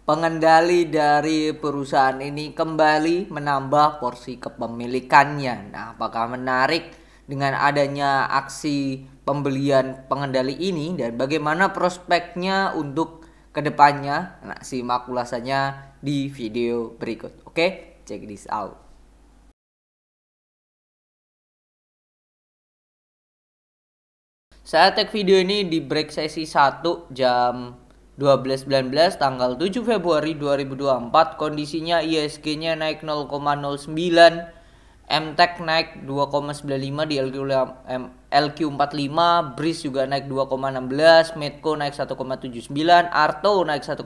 pengendali dari perusahaan ini kembali menambah porsi kepemilikannya. Nah, apakah menarik dengan adanya aksi pembelian pengendali ini dan bagaimana prospeknya untuk kedepannya? Nah, simak ulasannya di video berikut. Oke, check this out. Saya tag video ini di break sesi 1 jam 12.19 tanggal 7 Februari 2024. Kondisinya ISG-nya naik 0,09, MTech naik 2,95 di LQ45, BRIS juga naik 2,16, Medco naik 1,79, Arto naik 1,32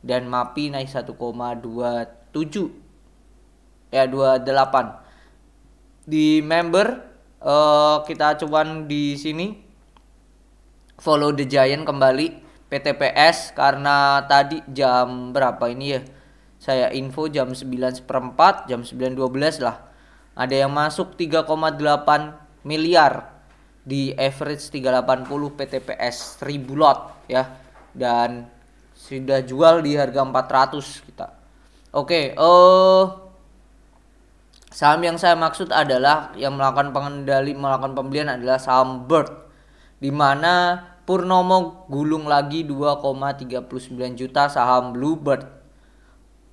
dan MAPI naik 1,27 ya 28. Di member kita cuman di sini follow the giant kembali PTPS karena tadi jam berapa ini ya, saya info jam 9:04, jam 9:12 lah, ada yang masuk 3,8 miliar di average 380 PTPS 1000 lot ya, dan sudah jual di harga 400 kita. Oke, saham yang saya maksud adalah yang melakukan pembelian adalah saham Bird, di mana Purnomo gulung lagi 2,39 juta saham Bluebird.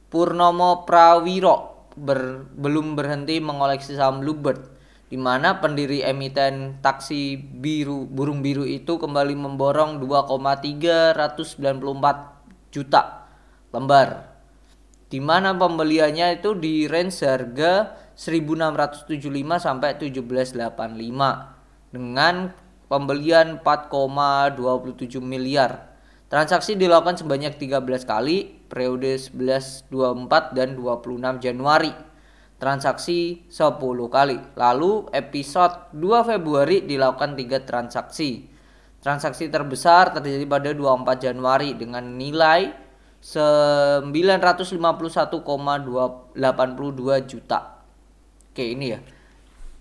Purnomo Prawiro belum berhenti mengoleksi saham Bluebird, di mana pendiri emiten taksi burung biru itu kembali memborong 2,394 juta lembar, di mana pembeliannya itu di range harga 1675 sampai 1785 dengan pembelian 4,27 miliar. Transaksi dilakukan sebanyak 13 kali periode 11, 24 dan 26 Januari. Transaksi 10 kali. Lalu episode 2 Februari dilakukan 3 transaksi. Transaksi terbesar terjadi pada 24 Januari dengan nilai 951,82 juta. Oke, ini ya.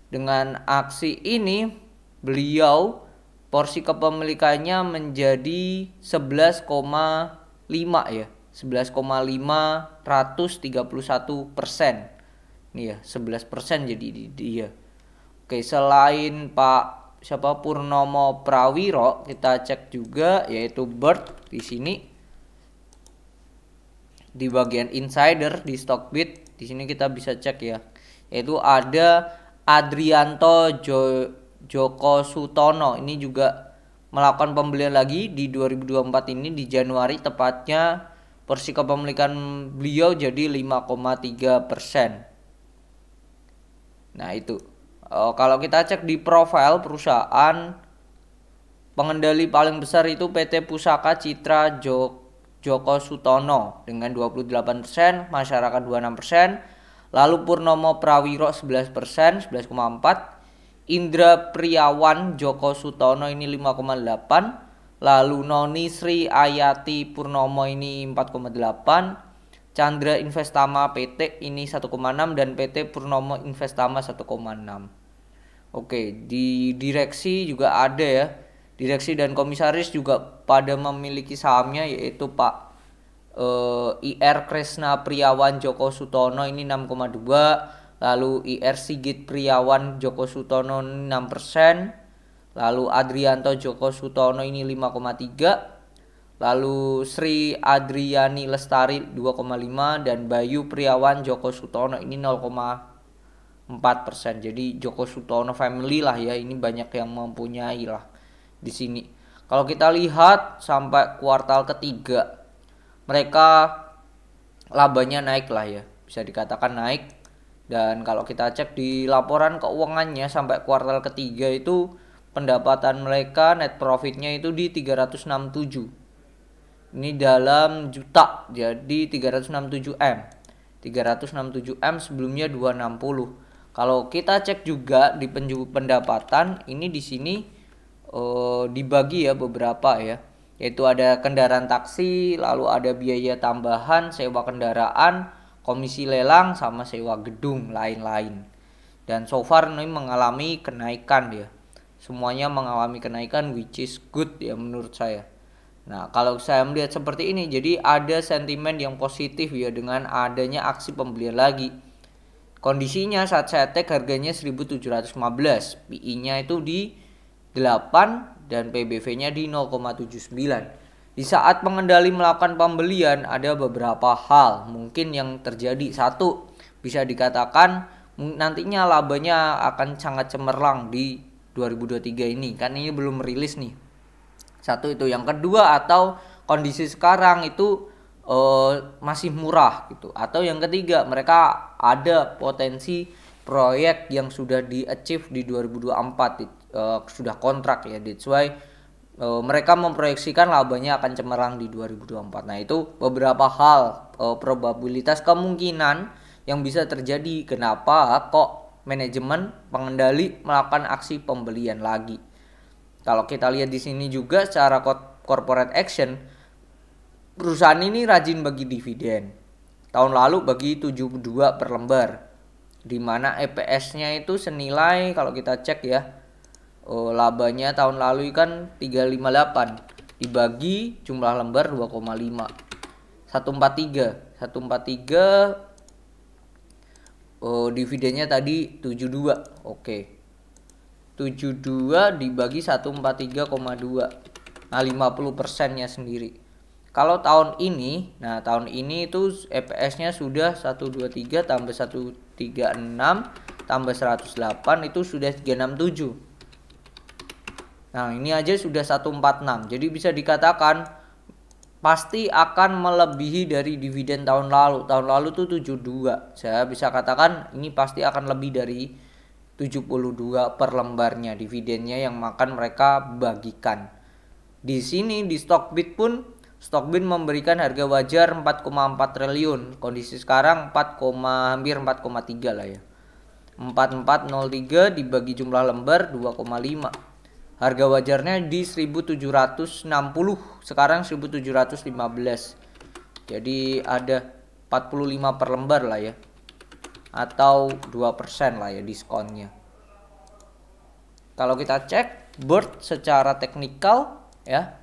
Dengan aksi ini beliau porsi kepemilikannya menjadi 11,5 ya. 11,531%. Ini ya, 11% jadi dia. Oke, selain Pak Purnomo Prawiro, kita cek juga yaitu Bird di sini. Di bagian insider di Stockbit, di sini kita bisa cek ya. Yaitu ada Adrianto Joko Sutono, ini juga melakukan pembelian lagi di 2024 ini di Januari tepatnya. Porsi kepemilikan beliau jadi 5,3%. Nah itu kalau kita cek di profil perusahaan, pengendali paling besar itu PT Pusaka Citra Joko Sutono dengan 28%, masyarakat 26%. Lalu Purnomo Prawiro 11%, 11,4. Indra Priawan Joko Sutono ini 5,8. Lalu Noni Sri Ayati Purnomo ini 4,8. Chandra Investama PT ini 1,6 dan PT Purnomo Investama 1,6. Oke, di direksi juga ada ya. Direksi dan komisaris juga pada memiliki sahamnya yaitu Pak IR Kresna Priawan Joko Sutono ini 6,2, lalu IR Sigit Priawan Joko Sutono 6%, lalu Adrianto Joko Sutono ini 5,3, lalu Sri Adriani Lestari 2,5 dan Bayu Priawan Joko Sutono ini 0,4%. Jadi Joko Sutono family lah ya, ini banyak yang mempunyai lah di sini. Kalau kita lihat sampai kuartal ketiga, mereka labanya naik lah ya, bisa dikatakan naik. Dan kalau kita cek di laporan keuangannya sampai kuartal ketiga itu pendapatan mereka net profitnya itu di 367. Ini dalam juta, jadi 367 M. 367 M sebelumnya 260. Kalau kita cek juga di pendapatan ini di sini dibagi ya beberapa ya. Yaitu ada kendaraan taksi, lalu ada biaya tambahan, sewa kendaraan, komisi lelang, sama sewa gedung, lain-lain. Dan so far ini mengalami kenaikan ya. Semuanya mengalami kenaikan which is good ya menurut saya. Nah, kalau saya melihat seperti ini, jadi ada sentimen yang positif ya dengan adanya aksi pembelian lagi. Kondisinya saat saya tag harganya 1715, PI-nya itu di 8 dan PBV-nya di 0,79. Di saat pengendali melakukan pembelian ada beberapa hal mungkin yang terjadi. Satu, bisa dikatakan nantinya labanya akan sangat cemerlang di 2023 ini. Kan ini belum rilis nih. Satu itu. Yang kedua, atau kondisi sekarang itu masih murah gitu. Atau yang ketiga, mereka ada potensi proyek yang sudah di achieve di 2024 sudah kontrak ya. That's why mereka memproyeksikan labanya akan cemerlang di 2024. Nah, itu beberapa hal probabilitas kemungkinan yang bisa terjadi kenapa kok manajemen pengendali melakukan aksi pembelian lagi. Kalau kita lihat di sini juga secara corporate action, perusahaan ini rajin bagi dividen. Tahun lalu bagi 72 per lembar. Di mana EPS-nya itu senilai, kalau kita cek ya, labanya tahun lalu kan 358 dibagi jumlah lembar 2,5. 143 dividennya tadi 72. Oke. 72 dibagi 143,2. Nah, 50%-nya sendiri. Kalau tahun ini, tahun ini itu EPS-nya sudah 123 tambah 136 tambah 108 itu sudah 367. Nah, ini aja sudah 146. Jadi bisa dikatakan pasti akan melebihi dari dividen tahun lalu. Tahun lalu tuh 72. Saya bisa katakan ini pasti akan lebih dari 72 per lembarnya dividennya yang makan mereka bagikan. Di sini di Stockbit pun, Stockbit memberikan harga wajar 4,4 triliun. Kondisi sekarang hampir 4,3 lah ya. 4403 dibagi jumlah lembar 2,5. Harga wajarnya di 1760, sekarang 1715. Jadi ada 45 per lembar lah ya. Atau 2% lah ya diskonnya. Kalau kita cek board secara teknikal ya,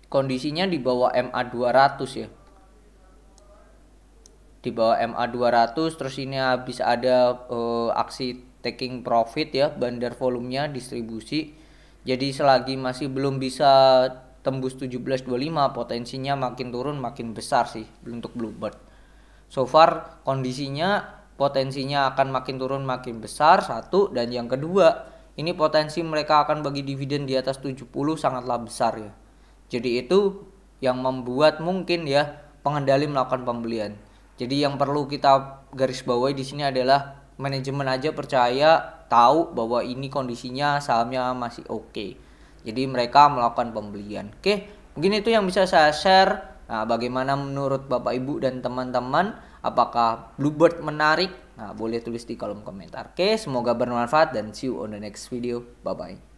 kondisinya di bawah MA 200 ya. Di bawah MA 200, terus ini habis ada aksi taking profit ya, bandar volumenya distribusi. Jadi selagi masih belum bisa tembus 1725, potensinya makin turun makin besar sih untuk Bluebird. So far kondisinya potensinya akan makin turun makin besar, satu, dan yang kedua ini potensi mereka akan bagi dividen di atas 70 sangatlah besar ya. Jadi itu yang membuat mungkin ya pengendali melakukan pembelian. Jadi yang perlu kita garis bawahi di sini adalah manajemen aja percaya, tahu bahwa ini kondisinya sahamnya masih oke. Jadi mereka melakukan pembelian. Oke, mungkin itu yang bisa saya share. Nah, bagaimana menurut Bapak Ibu dan teman-teman? Apakah Bluebird menarik? Nah, boleh tulis di kolom komentar. Oke, semoga bermanfaat dan see you on the next video. Bye-bye.